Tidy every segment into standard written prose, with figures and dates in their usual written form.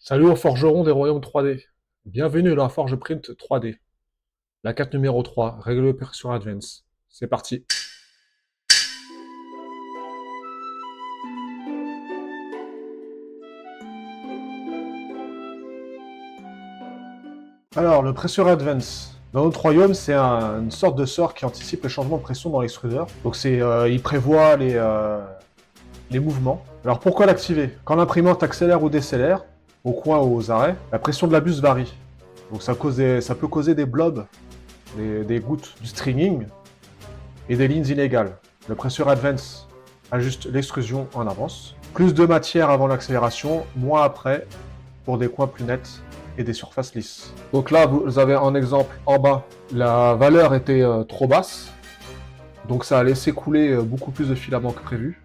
Salut aux forgerons des royaumes 3D. Bienvenue dans la Forge Print 3D. La quête numéro 3, règle sur Advance. C'est parti. Alors, le Pressure Advance. Dans notre royaume, c'est une sorte de sort qui anticipe les changements de pression dans l'extrudeur. Donc, il prévoit les mouvements. Alors, pourquoi l'activer? Quand l'imprimante accélère ou décélère, au coin ou aux arrêts, la pression de la buse varie. Donc, ça peut causer des blobs, des gouttes du stringing, et des lignes inégales. Le Pressure Advance ajuste l'extrusion en avance. Plus de matière avant l'accélération, moins après, pour des coins plus nets et des surfaces lisses. Donc là, vous avez un exemple en bas. La valeur était trop basse, donc ça a laissé couler beaucoup plus de filaments que prévu.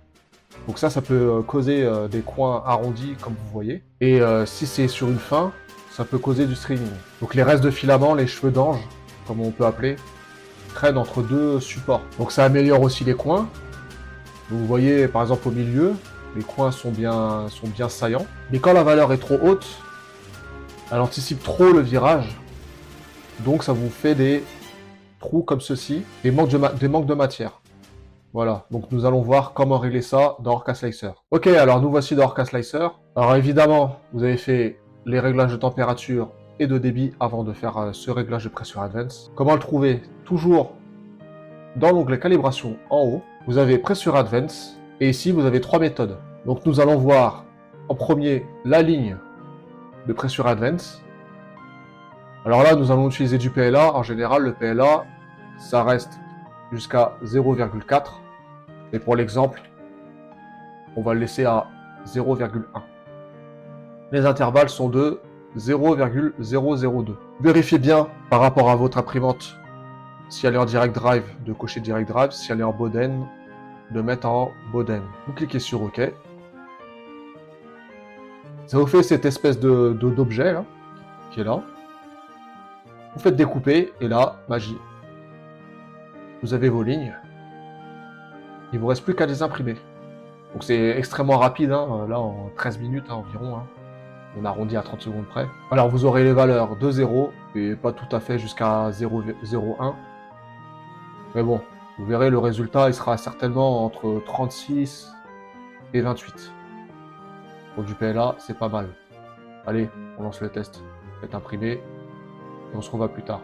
Donc ça peut causer des coins arrondis, comme vous voyez. Et si c'est sur une fin, ça peut causer du stringing. Donc les restes de filaments, les cheveux d'ange, comme on peut appeler, traînent entre deux supports. Donc ça améliore aussi les coins. Vous voyez par exemple au milieu, les coins sont bien saillants. Mais quand la valeur est trop haute, elle anticipe trop le virage. Donc ça vous fait des trous comme ceci, des manques de matière. Voilà, donc nous allons voir comment régler ça dans Orca Slicer. Ok, alors nous voici dans Orca Slicer. Alors évidemment, vous avez fait les réglages de température et de débit avant de faire ce réglage de Pressure Advance. Comment le trouver? Toujours dans l'onglet calibration en haut, vous avez Pressure Advance, et ici vous avez trois méthodes. Donc nous allons voir en premier la ligne de Pressure Advance. Alors là, nous allons utiliser du PLA. En général, le PLA, ça reste jusqu'à 0,4. Et pour l'exemple, on va le laisser à 0,1. Les intervalles sont de 0,002. Vérifiez bien par rapport à votre imprimante si elle est en direct drive, de cocher direct drive. Si elle est en Boden, de mettre en Boden. Vous cliquez sur OK. Ça vous fait cette espèce d'objet là, qui est là. Vous faites découper et là, magie. Vous avez vos lignes. Il vous reste plus qu'à les imprimer. Donc c'est extrêmement rapide, hein, là en 13 minutes environ. On arrondit à 30 secondes près. Alors vous aurez les valeurs de 0, et pas tout à fait jusqu'à 0,01. Mais bon, vous verrez le résultat, il sera certainement entre 36 et 28. Pour du PLA, c'est pas mal. Allez, on lance le test. Faites imprimer, et on se revoit plus tard.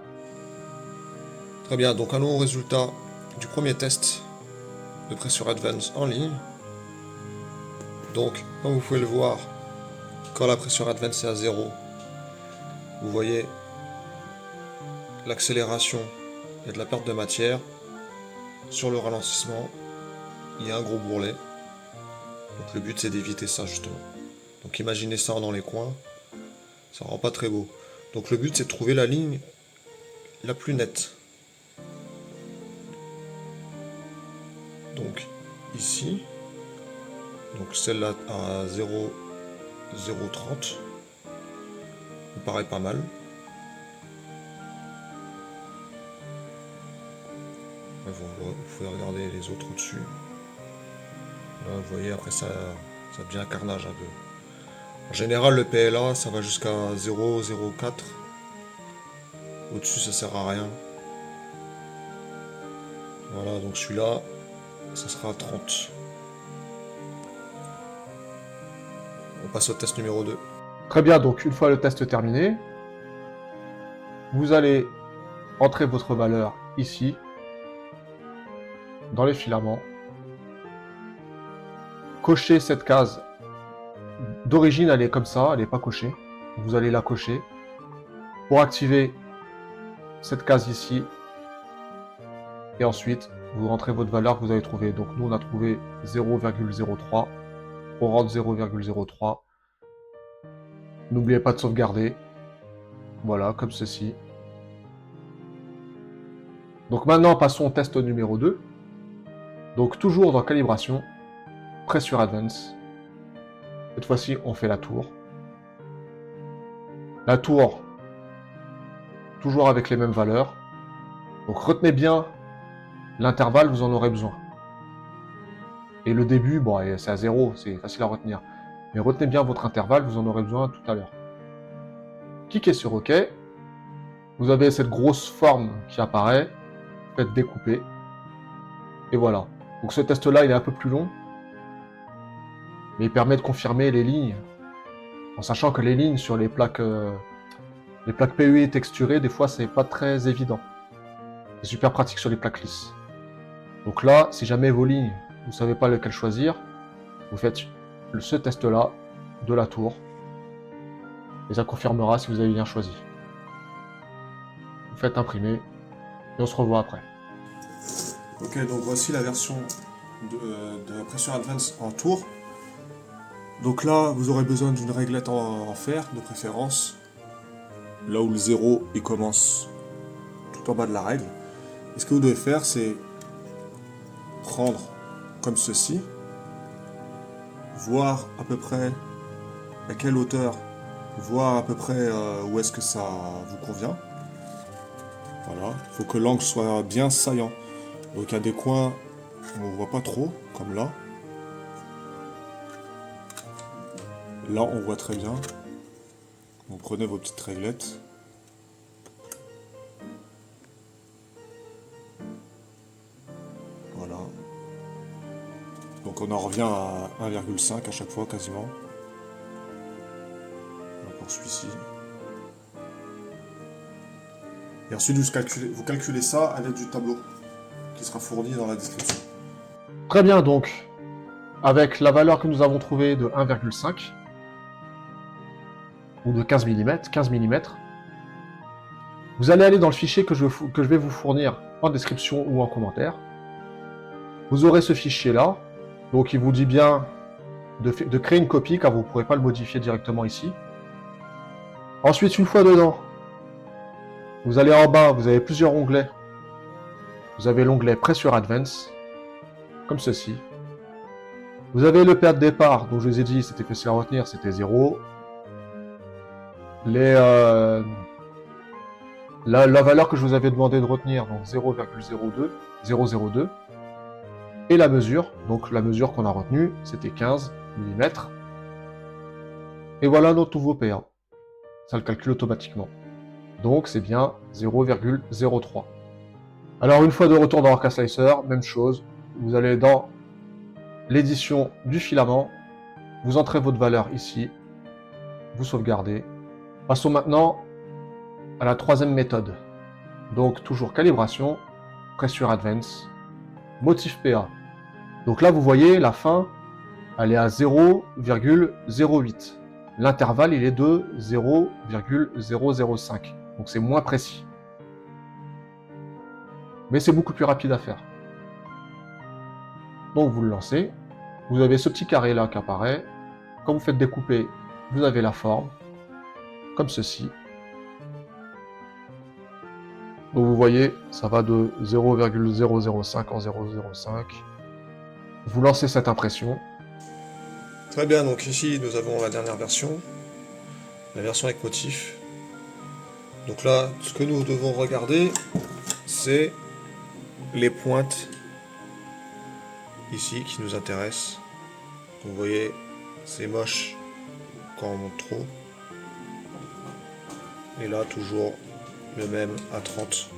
Très bien, donc allons au résultat du premier test de Pressure Advance en ligne. Donc, comme vous pouvez le voir, quand la Pressure Advance est à 0, vous voyez l'accélération et de la perte de matière. Sur le ralentissement, il y a un gros bourrelet. Donc le but c'est d'éviter ça justement. Donc imaginez ça dans les coins, ça rend pas très beau. Donc le but c'est de trouver la ligne la plus nette. Donc ici, donc celle-là à 0,030 me paraît pas mal. Vous pouvez regarder les autres au-dessus. Là, vous voyez, après ça devient un carnage un peu. En général, le PLA, ça va jusqu'à 0,04. Au-dessus, ça sert à rien. Voilà, donc celui-là, ça sera à 30. On passe au test numéro 2. Très bien, donc une fois le test terminé, vous allez entrer votre valeur ici, dans les filaments, cocher cette case. D'origine, elle est comme ça, elle n'est pas cochée. Vous allez la cocher. Pour activer cette case ici, et ensuite, vous rentrez votre valeur que vous avez trouvée. Donc nous, on a trouvé 0,03. On rentre 0,03. N'oubliez pas de sauvegarder. Voilà, comme ceci. Donc maintenant, passons au test numéro 2. Donc toujours dans calibration, Pressure Advance. Cette fois-ci, on fait la tour. La tour, toujours avec les mêmes valeurs. Donc retenez bien l'intervalle, vous en aurez besoin. Et le début, bon, c'est à 0, c'est facile à retenir. Mais retenez bien votre intervalle, vous en aurez besoin tout à l'heure. Cliquez sur OK. Vous avez cette grosse forme qui apparaît. Faites découper. Et voilà. Donc ce test-là, il est un peu plus long. Mais il permet de confirmer les lignes. En sachant que les lignes sur les plaques PEI texturées, des fois, c'est pas très évident. C'est super pratique sur les plaques lisses. Donc là, si jamais vos lignes, vous savez pas lequel choisir, vous faites ce test-là de la tour. Et ça confirmera si vous avez bien choisi. Vous faites imprimer. Et on se revoit après. Ok, donc voici la version de Pressure Advance en tour. Donc là, vous aurez besoin d'une réglette en fer, de préférence. Là où le 0, il commence tout en bas de la règle. Et ce que vous devez faire, c'est prendre comme ceci, voir à peu près à quelle hauteur, voir à peu près où est-ce que ça vous convient. Voilà, il faut que l'angle soit bien saillant. Donc il y a des coins où on ne voit pas trop, comme là. Là, on voit très bien. Vous prenez vos petites réglettes. Voilà. Donc on en revient à 1,5 à chaque fois, quasiment. Pour celui-ci. Et ensuite, vous calculez ça à l'aide du tableau qui sera fourni dans la description. Très bien, donc, avec la valeur que nous avons trouvée de 1,5, ou de 15 mm, vous allez aller dans le fichier que je vais vous fournir en description ou en commentaire. Vous aurez ce fichier-là, donc il vous dit bien de créer une copie, car vous ne pourrez pas le modifier directement ici. Ensuite, une fois dedans, vous allez en bas, vous avez plusieurs onglets. Vous avez l'onglet Pressure Advance, comme ceci. Vous avez le père de départ, dont je vous ai dit, c'était facile à retenir, c'était 0. La valeur que je vous avais demandé de retenir, donc 0,002. Et la mesure, donc la mesure qu'on a retenue, c'était 15 mm. Et voilà notre nouveau PA. Ça le calcule automatiquement. Donc c'est bien 0,03. Alors une fois de retour dans Orca Slicer, même chose, vous allez dans l'édition du filament, vous entrez votre valeur ici, vous sauvegardez. Passons maintenant à la troisième méthode. Donc toujours calibration, Pressure Advance, motif PA. Donc là vous voyez la fin, elle est à 0,08. L'intervalle il est de 0,005. Donc c'est moins précis. Mais c'est beaucoup plus rapide à faire. Donc vous le lancez. Vous avez ce petit carré là qui apparaît. Quand vous faites découper, vous avez la forme. Comme ceci. Donc vous voyez, ça va de 0,005 en 0,05. Vous lancez cette impression. Très bien, donc ici nous avons la dernière version. La version avec motif. Donc là, ce que nous devons regarder, c'est les pointes ici qui nous intéressent. Donc, vous voyez, c'est moche quand on monte trop. Et là, toujours le même à 30.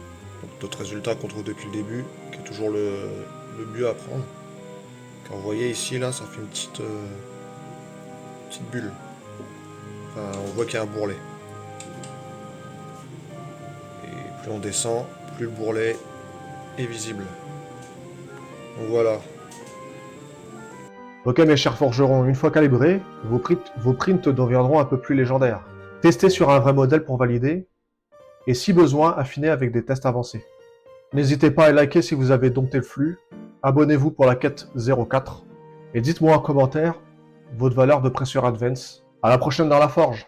Donc, notre résultat qu'on trouve depuis le début, qui est toujours le mieux à prendre. Quand vous voyez ici, là, ça fait une petite bulle. Enfin, on voit qu'il y a un bourrelet. Et plus on descend, plus le bourrelet est visible. Donc voilà. Ok mes chers forgerons, une fois calibrés, vos prints deviendront un peu plus légendaires. Testez sur un vrai modèle pour valider, et si besoin, affinez avec des tests avancés. N'hésitez pas à liker si vous avez dompté le flux, abonnez-vous pour la quête 04, et dites-moi en commentaire votre valeur de Pressure Advance. À la prochaine dans la forge.